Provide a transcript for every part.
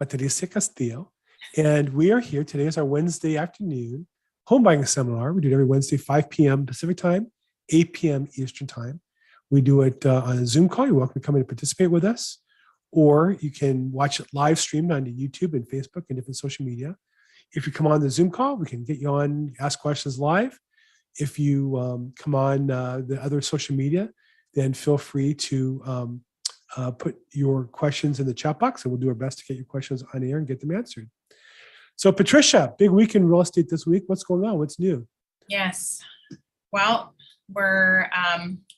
Patricia Castillo. And we are here. Today is our Wednesday afternoon home buying seminar. We do it every Wednesday, 5 p.m. Pacific time, 8 p.m. Eastern time. We do it on a Zoom call. You're welcome to come in and participate with us. Or you can watch it live streamed on YouTube and Facebook and different social media. If you come on the Zoom call, we can get you on, ask questions live. If you come on the other social media, then feel free to put your questions in the chat box, and we'll do our best to get your questions on air and get them answered. So Patricia, big week in real estate this week. What's going on? What's new? Yes. Well, we're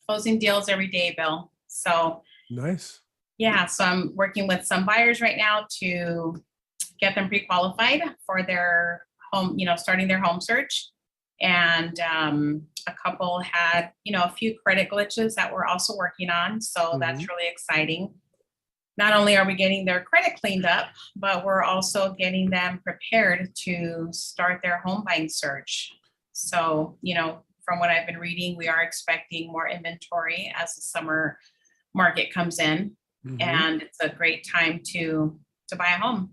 closing deals every day, Bill. So nice. Yeah. So I'm working with some buyers right now to get them pre-qualified for their home, starting their home search. And a couple had, a few credit glitches that we're also working on. So that's really exciting. Not only are we getting their credit cleaned up, but we're also getting them prepared to start their home buying search. So, from what I've been reading, we are expecting more inventory as the summer market comes in. And it's a great time to buy a home.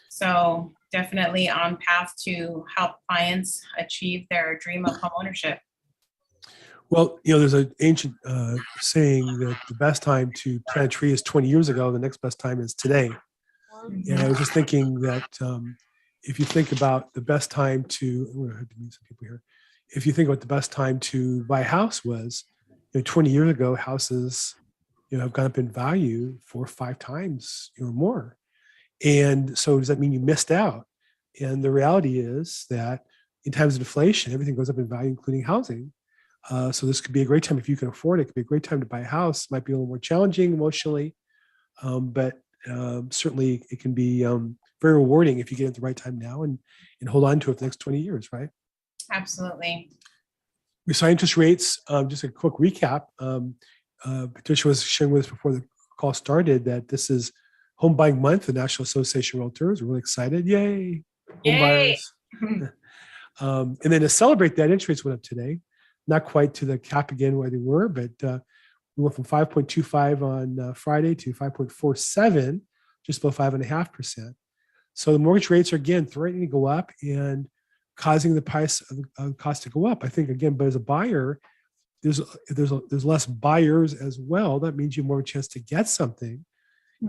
So definitely on path to help clients achieve their dream of home ownership. Well, there's an ancient saying that the best time to plant a tree is 20 years ago. The next best time is today. And I was just thinking that if you think about the best time to, I'm going to have to meet some people here. If you think about the best time to buy a house was, 20 years ago, houses, have gone up in value 4 or 5 times or more. And so does that mean you missed out? And the reality is that in times of inflation, everything goes up in value, including housing. So this could be a great time if you can afford it. It could be a great time to buy a house. It might be a little more challenging emotionally, but certainly it can be very rewarding if you get it at the right time now and hold on to it for the next 20 years, right? Absolutely. We saw interest rates. Just a quick recap. Patricia was sharing with us before the call started that this is Home Buying Month, the National Association of Realtors. We're really excited. Yay! Home buyers. And then to celebrate that, interest rates went up today. Not quite to the cap again where they were, but we went from 5.25 on Friday to 5.47, just below 5.5%. So the mortgage rates are again threatening to go up and causing the price of cost to go up. I think again, but as a buyer, there's less buyers as well. That means you have more of a chance to get something,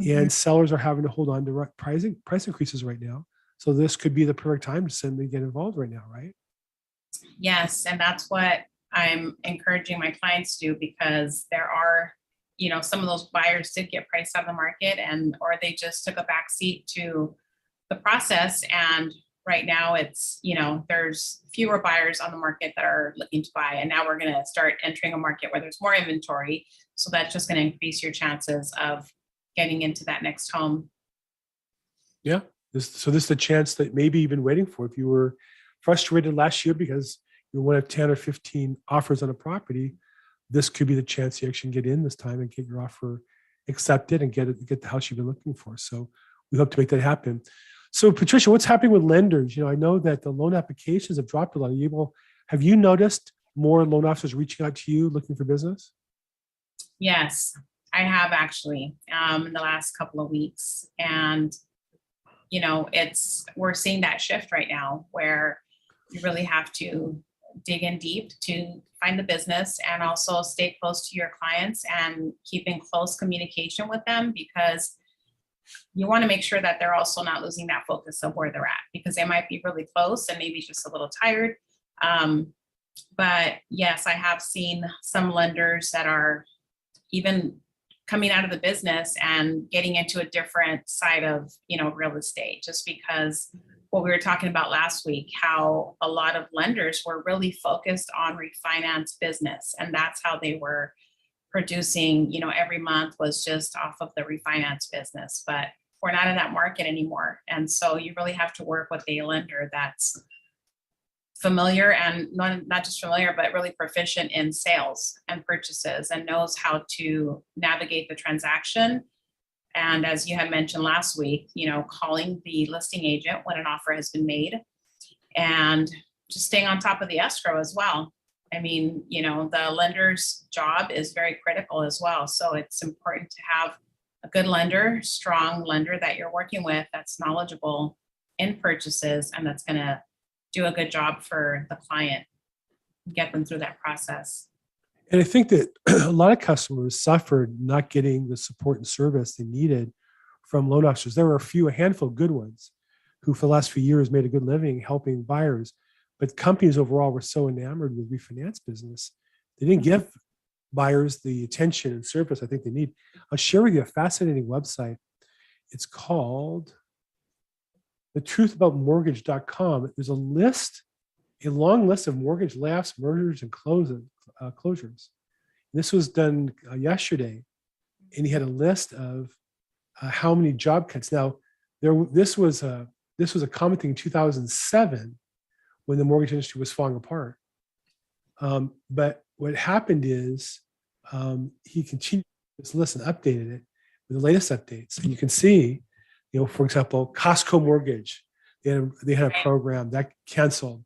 and sellers are having to hold on to price increases right now. So this could be the perfect time to suddenly get involved right now, right? Yes, and that's what I'm encouraging my clients to do, because there are, some of those buyers did get priced out of the market or they just took a back seat to the process. And right now it's, there's fewer buyers on the market that are looking to buy. And now we're going to start entering a market where there's more inventory. So that's just going to increase your chances of getting into that next home. Yeah. So this is the chance that maybe you've been waiting for. If you were frustrated last year because you're one of 10 or 15 offers on a property, this could be the chance you actually get in this time and get your offer accepted and get the house you've been looking for. So we hope to make that happen. So Patricia, what's happening with lenders? I know that the loan applications have dropped a lot. Have you noticed more loan officers reaching out to you looking for business? Yes, I have actually in the last couple of weeks. And, we're seeing that shift right now where you really have to dig in deep to find the business and also stay close to your clients and keep in close communication with them, because you want to make sure that they're also not losing that focus of where they're at, because they might be really close and maybe just a little tired. But yes, I have seen some lenders that are even coming out of the business and getting into a different side of, real estate, just because what we were talking about last week, how a lot of lenders were really focused on refinance business. And that's how they were producing, every month was just off of the refinance business. But we're not in that market anymore. And so you really have to work with a lender that's familiar and not just familiar, but really proficient in sales and purchases and knows how to navigate the transaction. And as you had mentioned last week, calling the listing agent when an offer has been made and just staying on top of the escrow as well. I mean, the lender's job is very critical as well. So it's important to have a good lender, strong lender that you're working with that's knowledgeable in purchases and that's going to do a good job for the client, get them through that process. And I think that a lot of customers suffered not getting the support and service they needed from loan officers. There were a handful of good ones who for the last few years made a good living helping buyers, but companies overall were so enamored with refinance business, they didn't give buyers the attention and service I think they need. I'll share with you a fascinating website. It's called thetruthaboutmortgage.com. There's a long list of mortgage layoffs, mergers, and closures. This was done yesterday, and he had a list of how many job cuts. Now, this was a common thing in 2007 when the mortgage industry was falling apart. But what happened is he continued this list and updated it with the latest updates. And you can see, for example, Costco Mortgage, they had a program that canceled.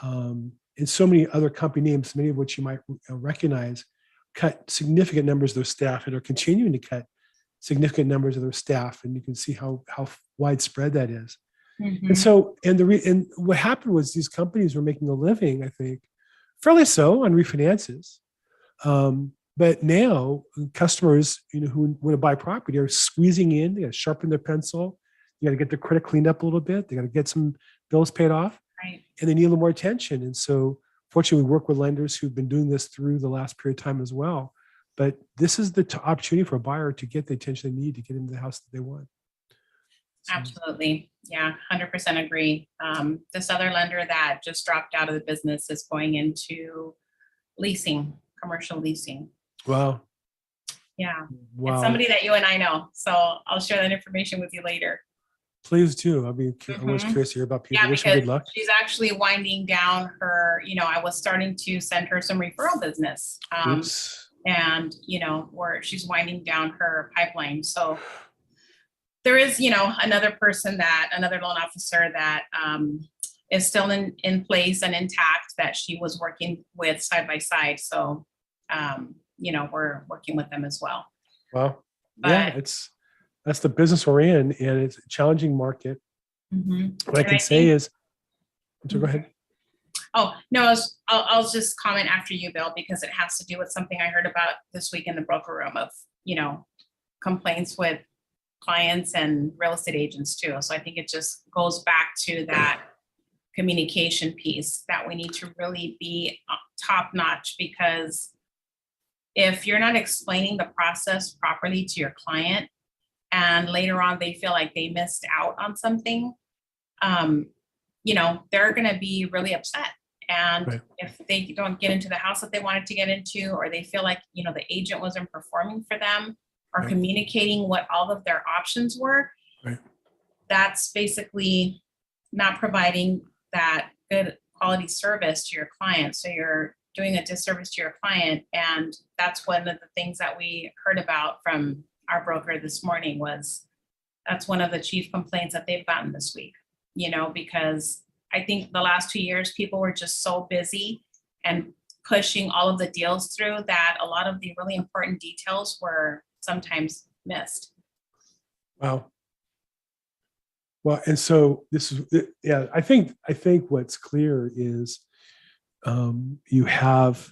And so many other company names, many of which you might recognize, cut significant numbers of their staff and are continuing to cut significant numbers of their staff. And you can see how widespread that is. Mm-hmm. And so, and what happened was these companies were making a living, I think, fairly so on refinances. But now customers, who want to buy property are squeezing in. They got to sharpen their pencil. You got to get their credit cleaned up a little bit. They got to get some bills paid off. Right. And they need a little more attention. And so fortunately, we work with lenders who've been doing this through the last period of time as well. But this is the opportunity for a buyer to get the attention they need to get into the house that they want. So. Absolutely. Yeah, 100% agree. This other lender that just dropped out of the business is going into leasing, commercial leasing. Wow. Yeah. Wow. It's somebody that you and I know. So I'll share that information with you later. Please do. I'll be always curious to hear about people. Yeah, Wish her good luck. She's actually winding down her, I was starting to send her some referral business. And, where she's winding down her pipeline. So there is, another loan officer that is still in place and intact that she was working with side by side. So, we're working with them as well. Wow. Yeah, that's the business we're in, and it's a challenging market. Mm-hmm. What I can say is, so go ahead. Oh, no, I'll just comment after you, Bill, because it has to do with something I heard about this week in the broker room of, complaints with clients and real estate agents too. So I think it just goes back to that communication piece that we need to really be top notch, because if you're not explaining the process properly to your client and later on they feel like they missed out on something, they're going to be really upset. And right. If they don't get into the house that they wanted to get into, or they feel like, the agent wasn't performing for them or right. communicating what all of their options were, right. That's basically not providing that good quality service to your client. So you're doing a disservice to your client. And that's one of the things that we heard about from our broker this morning was that's one of the chief complaints that they've gotten this week, because I think the last 2 years, people were just so busy and pushing all of the deals through that a lot of the really important details were sometimes missed. Wow. Well, and so this is, yeah, I think what's clear is you have,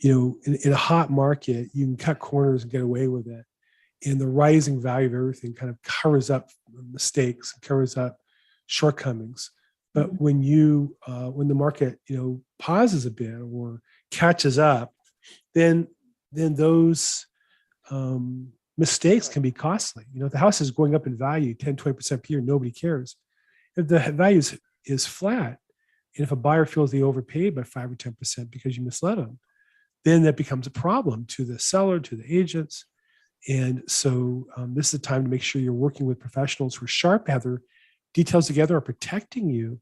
in a hot market, you can cut corners and get away with it. And the rising value of everything kind of covers up mistakes, covers up shortcomings. But when the market, pauses a bit or catches up, then those mistakes can be costly. If the house is going up in value 10, 20% per year, nobody cares. If the value is flat, and if a buyer feels they overpaid by 5 or 10% because you misled them, then that becomes a problem to the seller, to the agents. And so this is the time to make sure you're working with professionals who are sharp, have their details together, are protecting you,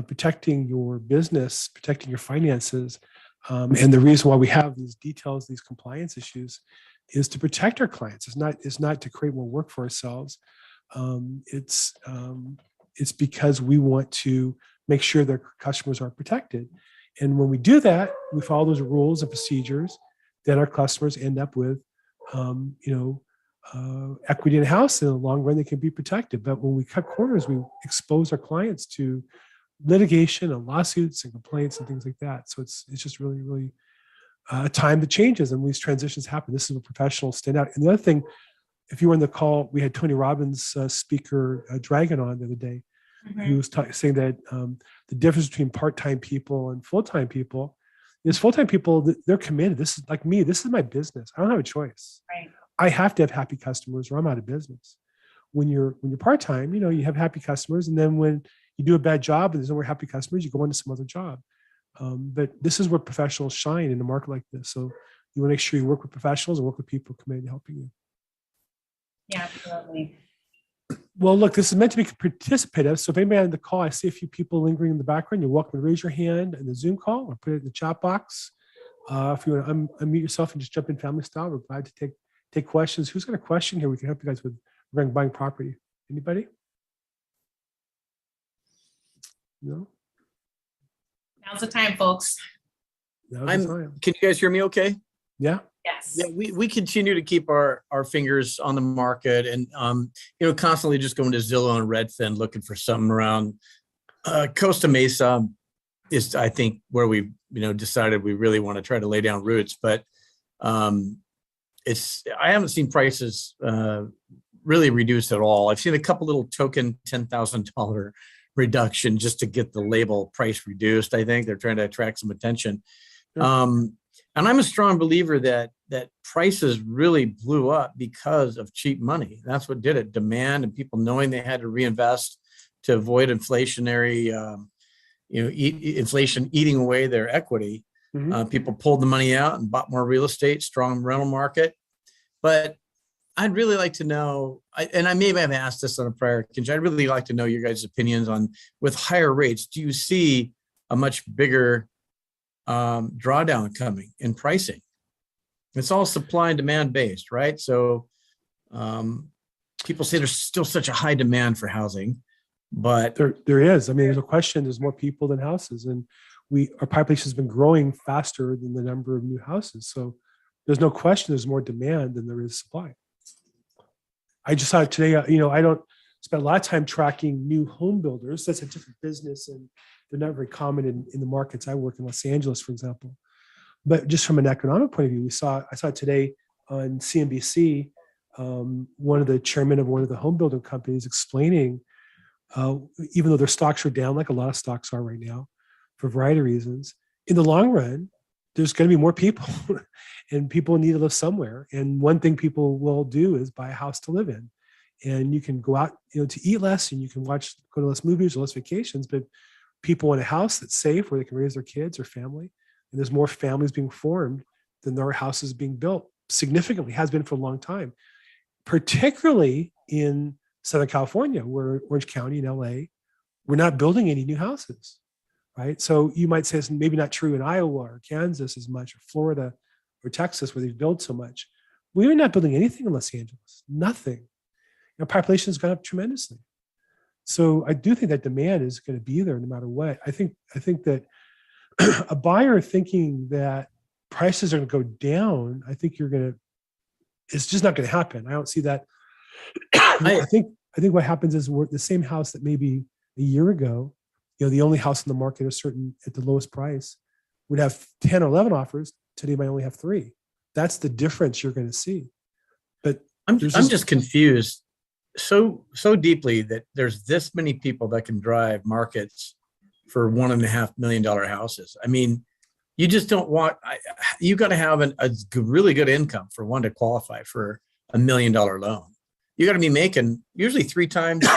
protecting your business, protecting your finances. And the reason why we have these details, these compliance issues, is to protect our clients. It's not to create more work for ourselves. It's because we want to make sure that customers are protected. And when we do that, we follow those rules and procedures, then our customers end up with, equity in a house. In the long run, they can be protected. But when we cut corners, we expose our clients to litigation and lawsuits and complaints and things like that. So it's just really, really a time that changes and these transitions happen. This is where professionals stand out. And the other thing, if you were on the call, we had Tony Robbins, speaker Dragon on the other day. He was saying that the difference between part-time people and full-time people is full-time people, they're committed. This is like me. This is my business. I don't have a choice. Right. I have to have happy customers or I'm out of business. When you're part-time, you have happy customers. And then when you do a bad job and there's no more happy customers, you go into some other job. But this is where professionals shine in a market like this. So you want to make sure you work with professionals and work with people committed to helping you. Yeah, absolutely. Well, look, this is meant to be participative. So if anybody on the call, I see a few people lingering in the background, you're welcome to raise your hand in the Zoom call or put it in the chat box. If you want to unmute yourself and just jump in family style, we're glad to take questions. Who's got a question here? We can help you guys with regarding buying property. Anybody? No? Now's the time, folks. Now's the time. Can you guys hear me okay? Yeah. Yes. Yeah, we continue to keep our fingers on the market and, constantly just going to Zillow and Redfin looking for something around Costa Mesa is, I think, where we, decided we really want to try to lay down roots. But I haven't seen prices really reduced at all. I've seen a couple little token $10,000 reduction just to get the label price reduced. I think they're trying to attract some attention. Sure. And I'm a strong believer that prices really blew up because of cheap money. That's what did it. Demand and people knowing they had to reinvest to avoid inflationary, inflation eating away their equity. Mm-hmm. People pulled the money out and bought more real estate, strong rental market. But I'd really like to know, and I may have asked this on a prior occasion, I'd really like to know your guys' opinions on, with higher rates, do you see a much bigger drawdown coming in pricing? It's all supply and demand based, right? So people say there's still such a high demand for housing, but there is. I mean, there's a question. There's more people than houses, and our population has been growing faster than the number of new houses. So there's no question there's more demand than there is supply. I just saw today. I don't spend a lot of time tracking new home builders. That's a different business, and they're not very common in the markets I work in, Los Angeles, for example. But just from an economic point of view, I saw today on CNBC, one of the chairmen of one of the home building companies explaining, even though their stocks are down, like a lot of stocks are right now, for a variety of reasons, in the long run, there's going to be more people and people need to live somewhere. And one thing people will do is buy a house to live in. And you can go out, to eat less, and you can go to less movies or less vacations, but people want a house that's safe where they can raise their kids or family. And there's more families being formed than there are houses being built. Significantly, has been for a long time, particularly in Southern California, where Orange County and LA, we're not building any new houses, right? So you might say it's maybe not true in Iowa or Kansas as much, or Florida or Texas, where they build so much. We're not building anything in Los Angeles, nothing. Population has gone up tremendously. So I do think that demand is going to be there no matter what. I think that a buyer thinking that prices are going to go down, I think it's just not going to happen. I don't see that. I think what happens is the same house that maybe a year ago, the only house in the market at the lowest price would have 10 or 11 offers. Today might only have 3. That's the difference you're going to see. But I'm just confused so deeply that there's this many people that can drive markets for $1.5 million houses. I mean, you just don't want, you got to have a really good income for one to qualify for $1 million loan. You got to be making usually 3 times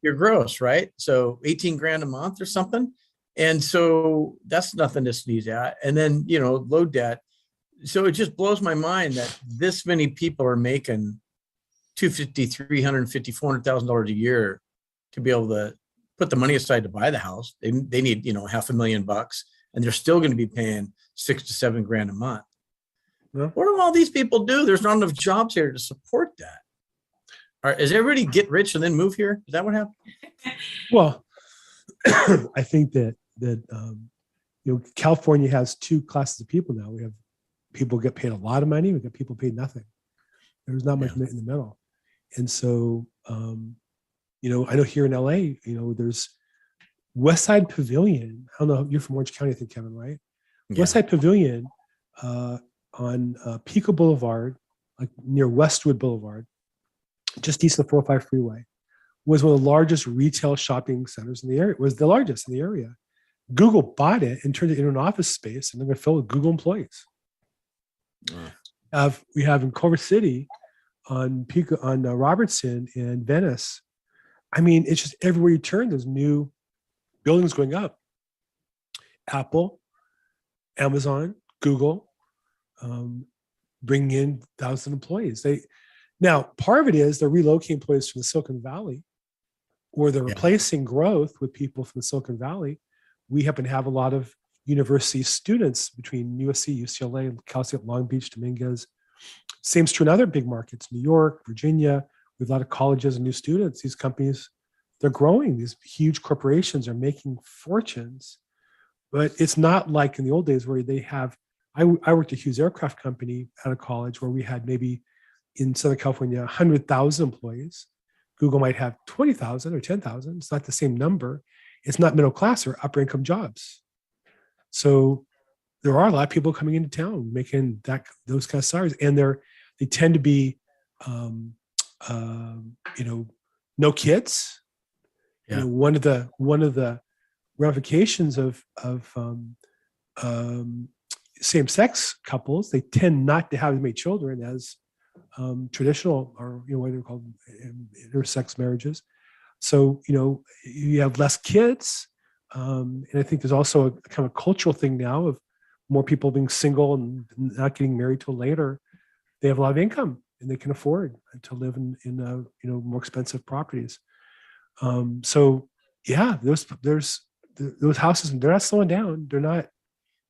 your gross, right? So 18 grand a month or something. And so that's nothing to sneeze at. And then, low debt. So it just blows my mind that this many people are making $250,000, $350,000, $400,000 a year to be able to put the money aside to buy the house. They need, $500,000, and they're still going to be paying $6 to $7 grand a month. Yeah. What do all these people do? There's not enough jobs here to support that. All right, is everybody get rich and then move here? Is that what happened? Well, I think that California has 2 classes of people now. We have people get paid a lot of money. We got people paid nothing. There's not much Yeah. in the middle. And so, I know here in LA, there's West Side Pavilion. I don't know, you're from Orange County, I think, Kevin, right? Yeah. West Side Pavilion on Pico Boulevard, like near Westwood Boulevard, just east of the 405 freeway, was one of the largest retail shopping centers in the area. It was the largest in the area. Google bought it and turned it into an office space, and they're going to fill it with Google employees. We have in Culver City on Pico, on Robertson and Venice. I mean, it's just everywhere you turn, there's new buildings going up. Apple, Amazon, Google, bringing in 1,000 employees. Now, part of it is they're relocating employees from the Silicon Valley, or they're replacing growth with people from the Silicon Valley. We happen to have a lot of university students between USC, UCLA, Cal State, Long Beach, Dominguez. Same's true in other big markets, New York, Virginia. We have a lot of colleges and new students. These companies, they're growing. These huge corporations are making fortunes. But it's not like in the old days where they have, I worked at Hughes Aircraft Company out of college where we had maybe in Southern California, 100,000 employees. Google might have 20,000 or 10,000. It's not the same number. It's not middle class or upper income jobs. So there are a lot of people coming into town making those kind of salaries, and they tend to be, no kids. Yeah. One of the ramifications of same-sex couples, they tend not to have as many children as traditional, or what they're called intersex marriages. So you have less kids, and I think there's also a kind of cultural thing now of more people being single and not getting married till later. They have a lot of income and they can afford to live in more expensive properties. So yeah, there's those houses, they're not slowing down.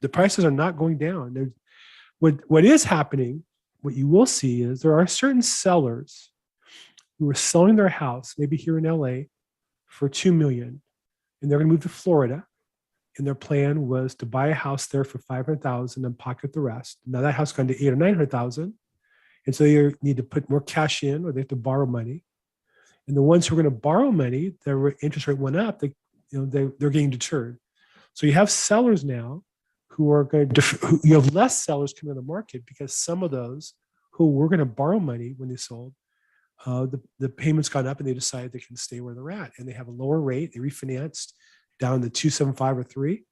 The prices are not going down. What is happening, what you will see is there are certain sellers who are selling their house, maybe here in LA, for $2 million, and they're going to move to Florida. And their plan was to buy a house there for $500,000 and pocket the rest. Now that house gone to $800,000 or $900,000, and so they need to put more cash in, or they have to borrow money. And the ones who are going to borrow money, their interest rate went up. They're getting deterred. So you have sellers now who are going to. You have less sellers coming on the market because some of those who were going to borrow money when they sold, the payments got up and they decided they can stay where they're at, and they have a lower rate. They refinanced down to 2.75 or 3,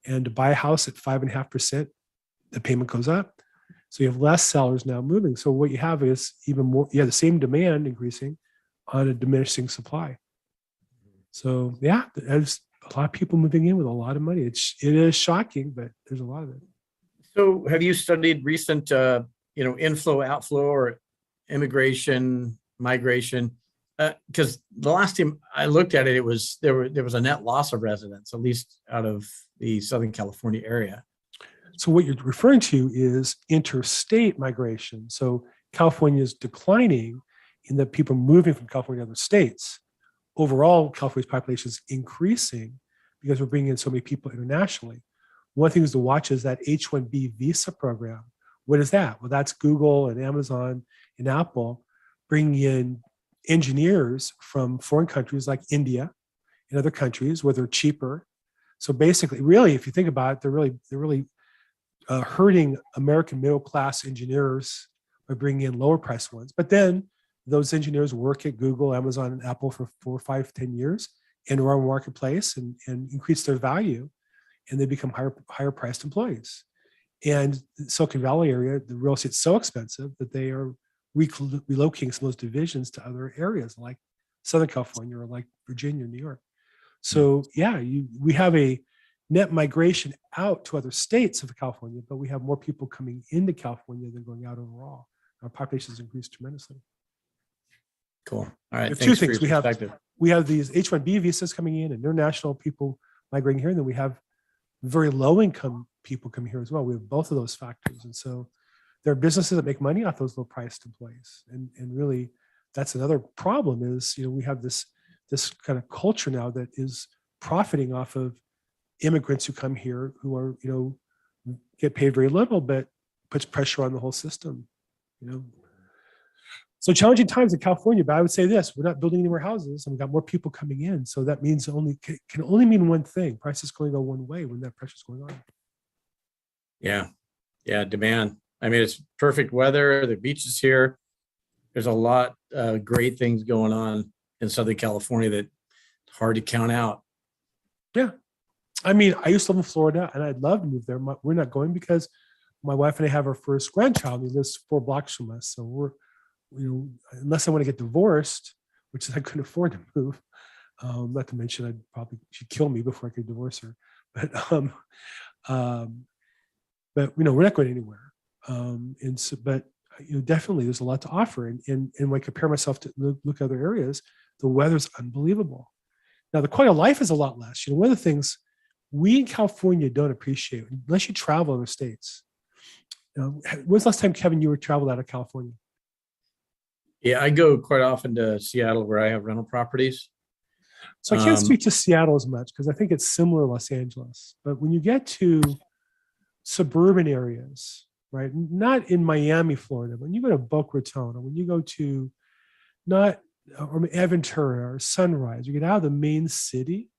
and to buy a house at 5.5%, the payment goes up. So you have less sellers now moving. So what you have is even more. You have the same demand increasing on a diminishing supply. So yeah, there's a lot of people moving in with a lot of money. It is shocking, but there's a lot of it. So have you studied recent, inflow, outflow, or immigration, migration? Because the last time I looked at it, there was a net loss of residents, at least out of the Southern California area. So what you're referring to is interstate migration. So California is declining in that people are moving from California to other states. Overall, California's population is increasing because we're bringing in so many people internationally. One thing is to watch is that H-1B visa program. What is that? Well, that's Google and Amazon and Apple bringing in engineers from foreign countries like India and other countries where they're cheaper. So basically, really, if you think about it, they're really hurting American middle-class engineers by bringing in lower-priced ones. But then those engineers work at Google, Amazon, and Apple for 4, 5, 10 years and run a marketplace and increase their value, and they become higher-priced employees. And the Silicon Valley area, the real estate's so expensive that they are relocating some of those divisions to other areas like Southern California or like Virginia, New York. So yeah, we have a net migration out to other states of California, but we have more people coming into California than going out overall. Our population has increased tremendously. Cool. All right. Two Thanks for things. your perspective. We have these H-1B visas coming in and international people migrating here, and then we have very low income people coming here as well. We have both of those factors. And so there are businesses that make money off those low priced employees. And really that's another problem is, we have this kind of culture now that is profiting off of immigrants who come here who are, get paid very little, but puts pressure on the whole system. So challenging times in California, but I would say this: we're not building any more houses, and we've got more people coming in. So that means can only mean one thing: price is going to go one way when that pressure is going on. Yeah. Yeah. Demand. I mean, it's perfect weather. The beach is here. There's a lot of great things going on in Southern California that it's hard to count out. Yeah. I mean, I used to live in Florida and I'd love to move there. We're not going because my wife and I have our first grandchild. He lives 4 blocks from us. So unless I want to get divorced, which I couldn't afford to move, not to mention she'd kill me before I could divorce her. But we're not going anywhere. But definitely there's a lot to offer. And when I compare myself to look at other areas, the weather's unbelievable. Now the quality of life is a lot less. One of the things we in California don't appreciate unless you travel other states. When's the last time, Kevin, you were traveled out of California? Yeah, I go quite often to Seattle where I have rental properties. So I can't speak to Seattle as much because I think it's similar to Los Angeles. But when you get to suburban areas, right? Not in Miami, Florida, but when you go to Boca Raton, or when you go to or Aventura or Sunrise, you get out of the main city,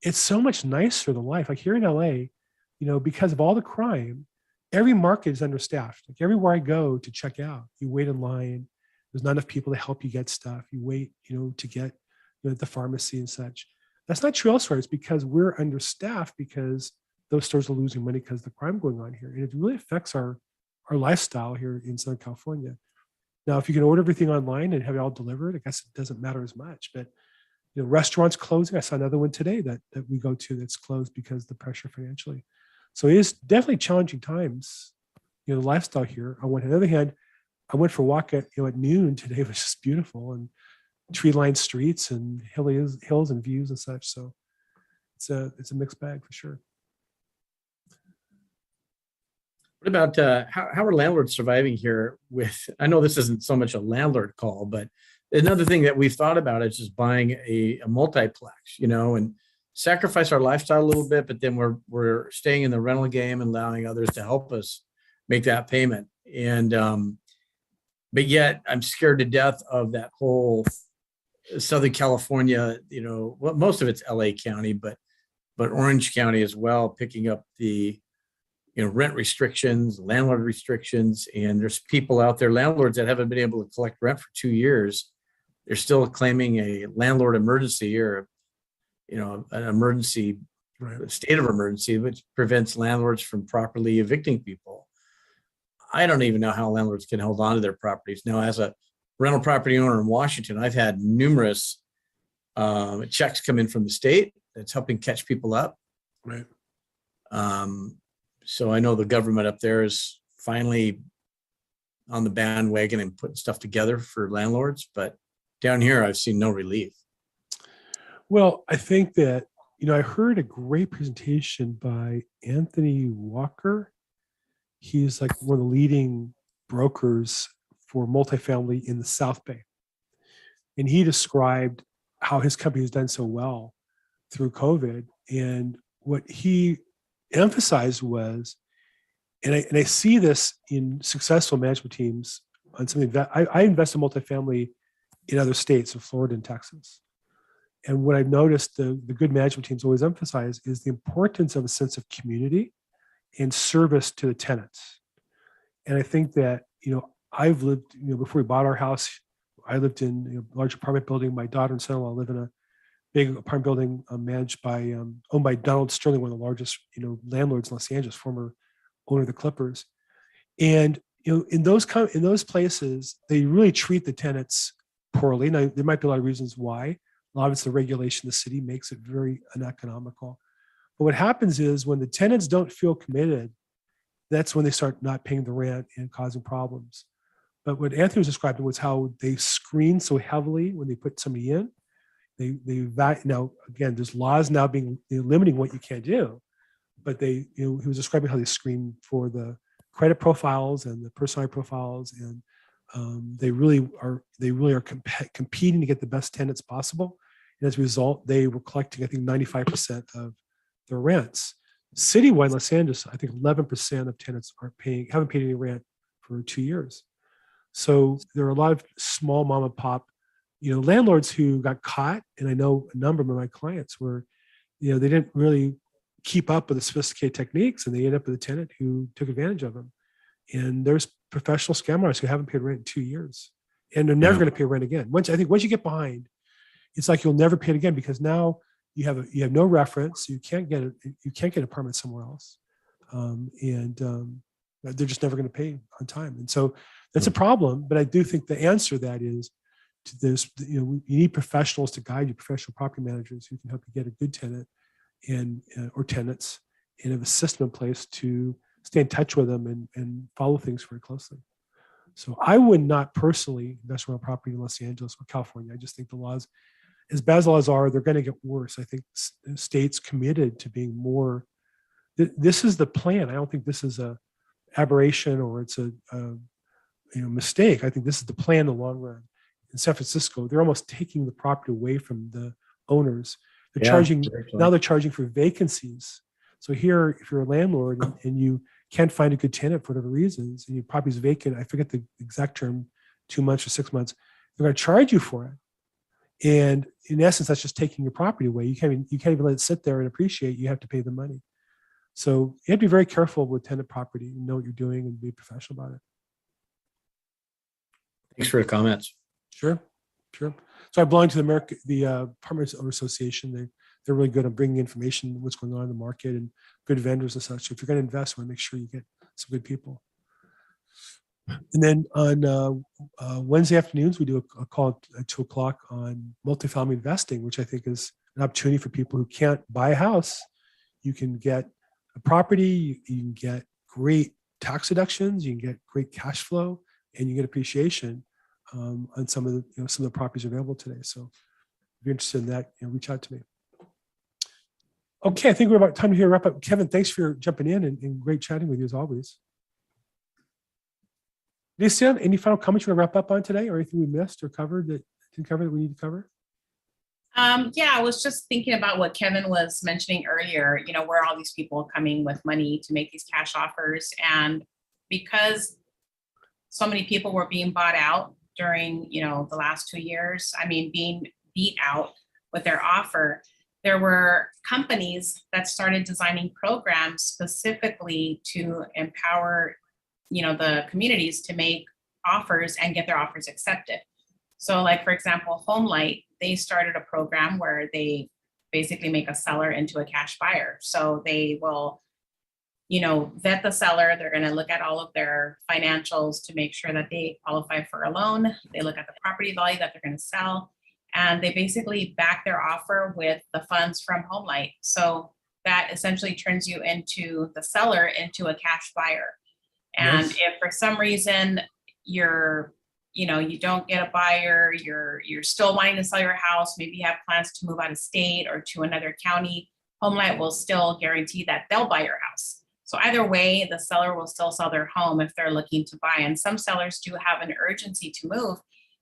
it's so much nicer, the life. Like here in LA, because of all the crime, every market is understaffed. Like everywhere I go to check out, you wait in line. There's not enough people to help you get stuff. You wait, to get at the pharmacy and such. That's not true elsewhere. It's because we're understaffed because those stores are losing money because of the crime going on here. And it really affects our lifestyle here in Southern California. Now, if you can order everything online and have it all delivered, I guess it doesn't matter as much. But restaurants closing. I saw another one today that we go to that's closed because of the pressure financially. So it is definitely challenging times, the lifestyle here. On the other hand, I went for a walk at noon today. It was just beautiful and tree-lined streets and hills and views and such. So it's a mixed bag for sure. What about how are landlords surviving here with, I know this isn't so much a landlord call, but another thing that we've thought about is just buying a multiplex, and sacrifice our lifestyle a little bit, but then we're staying in the rental game and allowing others to help us make that payment. And but yet I'm scared to death of that whole Southern California, well, most of it's LA County, but Orange County as well, picking up the rent restrictions, landlord restrictions, and there's people out there, landlords that haven't been able to collect rent for 2 years. They're still claiming a landlord emergency or, an emergency, state of emergency, which prevents landlords from properly evicting people. I don't even know how landlords can hold on to their properties. Now, as a rental property owner in Washington, I've had numerous checks come in from the state that's helping catch people up. Right. So I know the government up there is finally on the bandwagon and putting stuff together for landlords, but down here I've seen no relief. Well, I think that, I heard a great presentation by Anthony Walker. He's like one of the leading brokers for multifamily in the South Bay. And he described how his company has done so well through COVID. And what he emphasized was, and I see this in successful management teams on something that I invest in multifamily in other states of Florida and Texas. And what I've noticed the good management teams always emphasize is the importance of a sense of community and service to the tenants. And I think that, I've lived, before we bought our house, I lived in a large apartment building. My daughter and son-in-law live in a big apartment building managed by, owned by Donald Sterling, one of the largest, landlords in Los Angeles, former owner of the Clippers. And, in those places, they really treat the tenants poorly. Now, there might be a lot of reasons why. A lot of it's the regulation of the city makes it very uneconomical. But what happens is when the tenants don't feel committed, that's when they start not paying the rent and causing problems. But what Anthony was describing was how they screen so heavily when they put somebody in. Now, again, there's laws now being limiting what you can do, but he was describing how they screen for the credit profiles and the personality profiles, and they really are competing to get the best tenants possible. And as a result, they were collecting, I think, 95% of their rents. Citywide in Los Angeles, I think 11% of tenants haven't paid any rent for 2 years. So there are a lot of small mom and pop, landlords who got caught. And I know a number of my clients were, they didn't really keep up with the sophisticated techniques, and they ended up with a tenant who took advantage of them. And there's professional scam artists who haven't paid rent in 2 years, and they're never Yeah. going to pay rent again. Once you get behind, it's like you'll never pay it again, because now you have no reference. You can't get an apartment somewhere else, and they're just never going to pay on time. And so that's a problem. But I do think the answer to that is to this. You need professionals to guide you, professional property managers who can help you get a good tenant and or tenants, and have a system in place to stay in touch with them and follow things very closely. So I would not personally invest in property in Los Angeles or California. I just think the laws, as bad as the laws are, they're going to get worse. I think states committed to being more. This is the plan. I don't think this is a aberration or it's a mistake. I think this is the plan in the long run. In San Francisco, they're almost taking the property away from the owners. They're charging now. They're charging for vacancies. So here, if you're a landlord and you can't find a good tenant for whatever reasons, and your property's vacant, I forget the exact term, 2 months or 6 months, they're going to charge you for it. And in essence, that's just taking your property away. You can't even let it sit there and appreciate. You have to pay the money. So you have to be very careful with tenant property and know what you're doing and be professional about it. Thanks for the comments. Sure. So I belong to the Apartment Owner Association. They're really good at bringing information, what's going on in the market, and good vendors and such. So if you're going to invest, we want to make sure you get some good people. And then on Wednesday afternoons, we do a call at 2:00 on multifamily investing, which I think is an opportunity for people who can't buy a house. You can get a property, you can get great tax deductions, you can get great cash flow, and you get appreciation on some of the properties available today. So if you're interested in that, reach out to me. Okay, I think we're about time to wrap up. Kevin, thanks for jumping in and great chatting with you as always. Lisa, any final comments you want to wrap up on today, or anything we missed or covered that didn't cover that we need to cover? Yeah, I was just thinking about what Kevin was mentioning earlier, where all these people coming with money to make these cash offers. And because so many people were being bought out during, the last 2 years, being beat out with their offer, there were companies that started designing programs specifically to empower, the communities to make offers and get their offers accepted. So like, for example, HomeLight, they started a program where they basically make a seller into a cash buyer. So they will, vet the seller. They're going to look at all of their financials to make sure that they qualify for a loan. They look at the property value that they're going to sell, and they basically back their offer with the funds from HomeLight. So that essentially turns you into the seller into a cash buyer. And Nice. if for some reason you don't get a buyer, you're still wanting to sell your house, maybe you have plans to move out of state or to another county, HomeLight will still guarantee that they'll buy your house. So either way, the seller will still sell their home if they're looking to buy. And some sellers do have an urgency to move,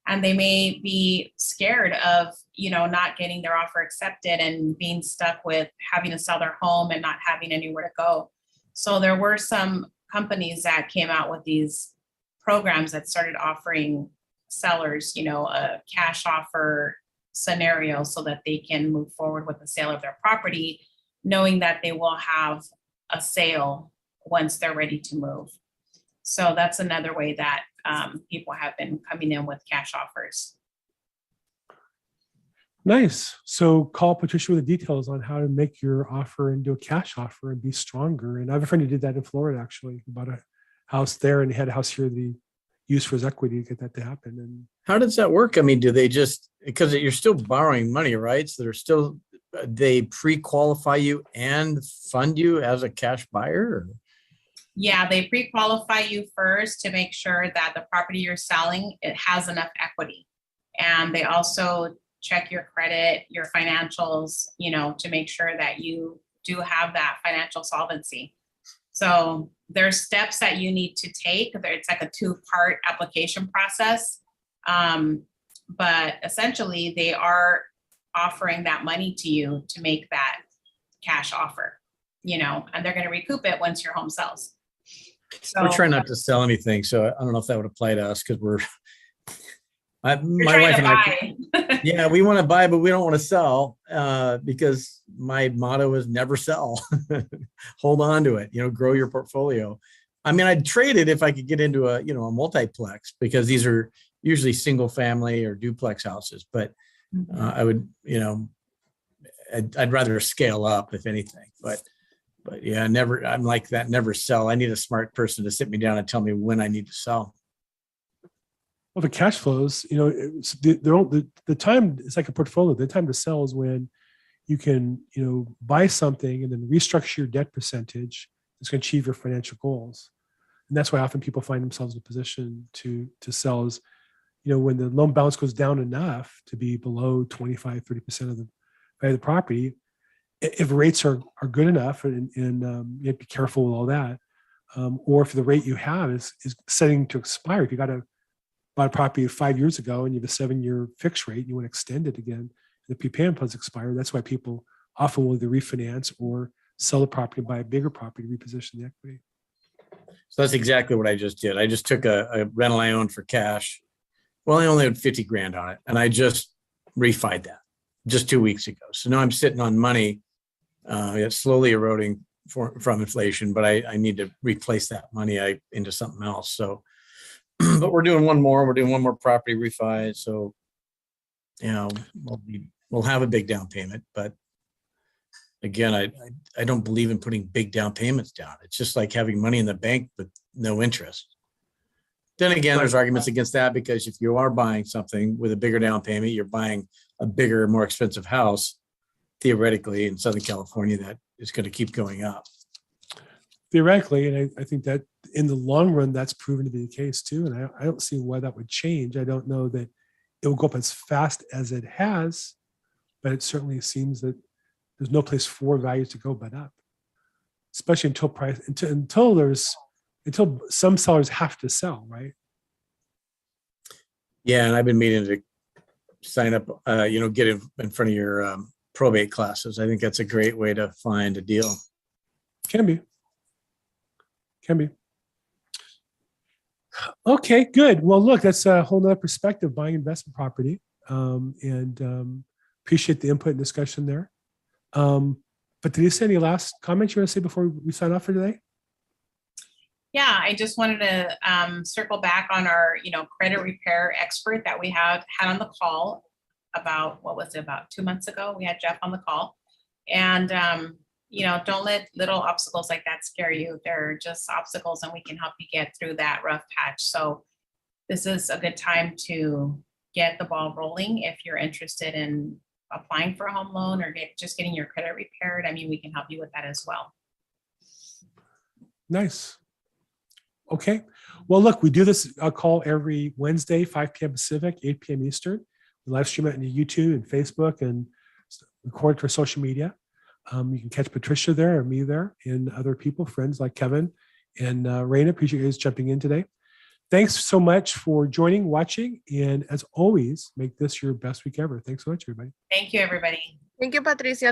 and they may be scared of, not getting their offer accepted and being stuck with having to sell their home and not having anywhere to go. So there were some companies that came out with these programs that started offering sellers, a cash offer scenario so that they can move forward with the sale of their property, knowing that they will have a sale once they're ready to move. So that's another way that people have been coming in with cash offers. Nice. So call Patricia with the details on how to make your offer into a cash offer and be stronger. And I have a friend who did that in Florida, actually, bought a house there and had a house here the use for his equity to get that to happen. And how does that work? Do they just, because you're still borrowing money, right? So they pre-qualify you and fund you as a cash buyer? Or? Yeah, they pre-qualify you first to make sure that the property you're selling, it has enough equity. And they also check your credit, your financials, to make sure that you do have that financial solvency. So there's steps that you need to take. It's like a 2-part application process. But essentially they are offering that money to you to make that cash offer, and they're going to recoup it once your home sells. So We're trying not to sell anything, so I don't know if that would apply to us because my you're wife trying and I, to buy. yeah, we want to buy, but we don't want to sell because my motto is never sell. Hold on to it, grow your portfolio. I mean, I'd trade it if I could get into a multiplex because these are usually single family or duplex houses, but I would, I'd rather scale up if anything, but yeah, never, I'm like that, never sell. I need a smart person to sit me down and tell me when I need to sell. Well, the cash flows, the time, it's like a portfolio. The time to sell is when you can, buy something and then restructure your debt percentage that's going to achieve your financial goals. And that's why often people find themselves in a position to sell is, when the loan balance goes down enough to be below 25, 30% of the value of the property, if rates are good enough and you have to be careful with all that, or if the rate you have is setting to expire, if you got bought a property 5 years ago and you have a 7-year fixed rate, you want to extend it again, the prepayment plans expire. That's why people often will either refinance or sell the property and buy a bigger property to reposition the equity. So that's exactly what I just did. I just took a rental I owned for cash. Well, I only had 50 grand on it, and I just refied that just 2 weeks ago. So now I'm sitting on money. It's slowly eroding from inflation, but I need to replace that money into something else. So, but we're doing one more. We're doing one more property refi. So, we'll have a big down payment. But again, I don't believe in putting big down payments down. It's just like having money in the bank with no interest. Then again, there's arguments against that because if you are buying something with a bigger down payment, you're buying a bigger, more expensive house. Theoretically, in Southern California, that is going to keep going up. Theoretically, and I think that in the long run, that's proven to be the case too. And I don't see why that would change. I don't know that it will go up as fast as it has, but it certainly seems that there's no place for values to go but up, especially until some sellers have to sell, right? Yeah, and I've been meaning to sign up, get in front of your probate classes. I think that's a great way to find a deal. Can be. Okay, good. Well, look, that's a whole nother perspective, buying investment property. And appreciate the input and discussion there. But did you say any last comments you want to say before we sign off for today? Yeah, I just wanted to circle back on our, credit repair expert that we had on the call about 2 months ago. We had Jeff on the call, and don't let little obstacles like that scare you. They're just obstacles, and we can help you get through that rough patch. So this is a good time to get the ball rolling if you're interested in applying for a home loan or just getting your credit repaired. I mean, we can help you with that as well. Nice. Okay. Well, look, we do this call every Wednesday, 5 p.m. Pacific, 8 p.m. Eastern. We live stream it on YouTube and Facebook and record it for social media. You can catch Patricia there or me there and other people, friends like Kevin and Raina. Appreciate you guys jumping in today. Thanks so much for joining, watching, and as always, make this your best week ever. Thanks so much, everybody. Thank you, everybody. Thank you, Patricia.